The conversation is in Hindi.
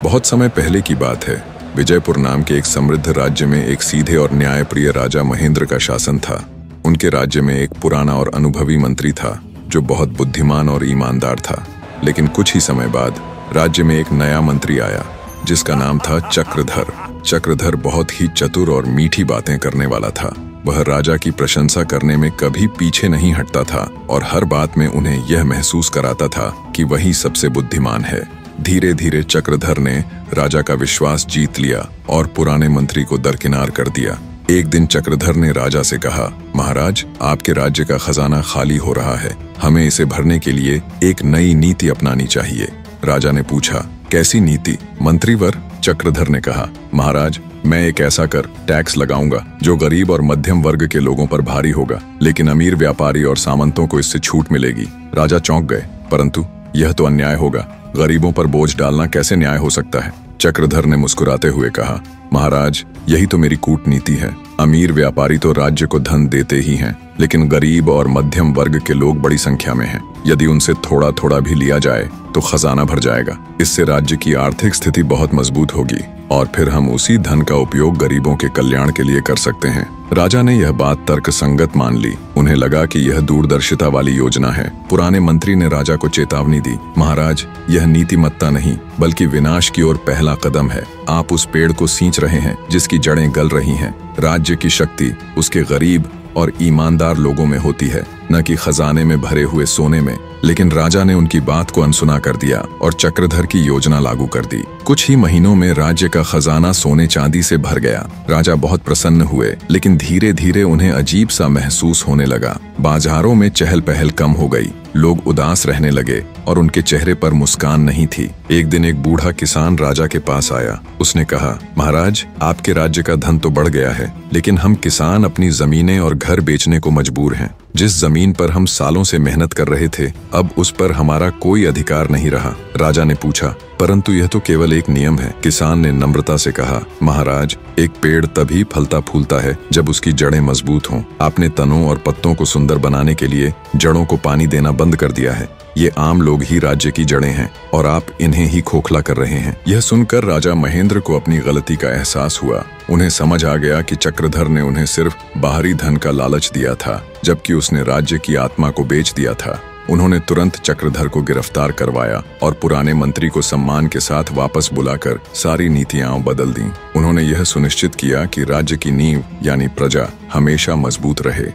बहुत समय पहले की बात है। विजयपुर नाम के एक समृद्ध राज्य में एक सीधे और न्यायप्रिय राजा महेंद्र का शासन था। उनके राज्य में एक पुराना और अनुभवी मंत्री था जो बहुत बुद्धिमान और ईमानदार था। लेकिन कुछ ही समय बाद राज्य में एक नया मंत्री आया जिसका नाम था चक्रधर। चक्रधर बहुत ही चतुर और मीठी बातें करने वाला था। वह राजा की प्रशंसा करने में कभी पीछे नहीं हटता था और हर बात में उन्हें यह महसूस कराता था कि वही सबसे बुद्धिमान है। धीरे धीरे चक्रधर ने राजा का विश्वास जीत लिया और पुराने मंत्री को दरकिनार कर दिया। एक दिन चक्रधर ने राजा से कहा, महाराज, आपके राज्य का खजाना खाली हो रहा है। हमें इसे भरने के लिए एक नई नीति अपनानी चाहिए। राजा ने पूछा, कैसी नीति मंत्रीवर? चक्रधर ने कहा, महाराज, मैं एक ऐसा कर टैक्स लगाऊंगा जो गरीब और मध्यम वर्ग के लोगों पर भारी होगा, लेकिन अमीर व्यापारी और सामंतों को इससे छूट मिलेगी। राजा चौंक गए, परंतु यह तो अन्याय होगा। गरीबों पर बोझ डालना कैसे न्याय हो सकता है? चक्रधर ने मुस्कुराते हुए कहा, महाराज, यही तो मेरी कूटनीति है। अमीर व्यापारी तो राज्य को धन देते ही हैं, लेकिन गरीब और मध्यम वर्ग के लोग बड़ी संख्या में हैं। यदि उनसे थोड़ा थोड़ा भी लिया जाए तो खजाना भर जाएगा। इससे राज्य की आर्थिक स्थिति बहुत मजबूत होगी और फिर हम उसी धन का उपयोग गरीबों के कल्याण के लिए कर सकते हैं। राजा ने यह बात तर्कसंगत मान ली। उन्हें लगा कि यह दूरदर्शिता वाली योजना है। पुराने मंत्री ने राजा को चेतावनी दी, महाराज, यह नीतिमत्ता नहीं बल्कि विनाश की ओर पहला कदम है। आप उस पेड़ को सींच रहे हैं जिसकी जड़ें गल रही हैं। राज्य की शक्ति उसके गरीब और ईमानदार लोगों में होती है, न कि खजाने में भरे हुए सोने में। लेकिन राजा ने उनकी बात को अनसुना कर दिया और चक्रधर की योजना लागू कर दी। कुछ ही महीनों में राज्य का खजाना सोने चांदी से भर गया। राजा बहुत प्रसन्न हुए, लेकिन धीरे धीरे उन्हें अजीब सा महसूस होने लगा। बाजारों में चहल पहल कम हो गई। लोग उदास रहने लगे और उनके चेहरे पर मुस्कान नहीं थी। एक दिन एक बूढ़ा किसान राजा के पास आया। उसने कहा, महाराज, आपके राज्य का धन तो बढ़ गया है, लेकिन हम किसान अपनी जमीनें और घर बेचने को मजबूर हैं। जिस जमीन पर हम सालों से मेहनत कर रहे थे, अब उस पर हमारा कोई अधिकार नहीं रहा। राजा ने पूछा, परंतु यह तो केवल एक नियम है। किसान ने नम्रता से कहा, महाराज, एक पेड़ तभी फलता फूलता है जब उसकी जड़ें मजबूत हों। आपने तनों और पत्तों को सुंदर बनाने के लिए जड़ों को पानी देना बंद कर दिया है। ये आम लोग ही राज्य की जड़ें हैं और आप इन्हें ही खोखला कर रहे हैं। यह सुनकर राजा महेंद्र को अपनी गलती का एहसास हुआ। उन्हें समझ आ गया कि चक्रधर ने उन्हें सिर्फ बाहरी धन का लालच दिया था, जबकि उसने राज्य की आत्मा को बेच दिया था। उन्होंने तुरंत चक्रधर को गिरफ्तार करवाया और पुराने मंत्री को सम्मान के साथ वापस बुलाकर सारी नीतियां बदल दी। उन्होंने यह सुनिश्चित किया कि राज्य की नींव यानी प्रजा हमेशा मजबूत रहे।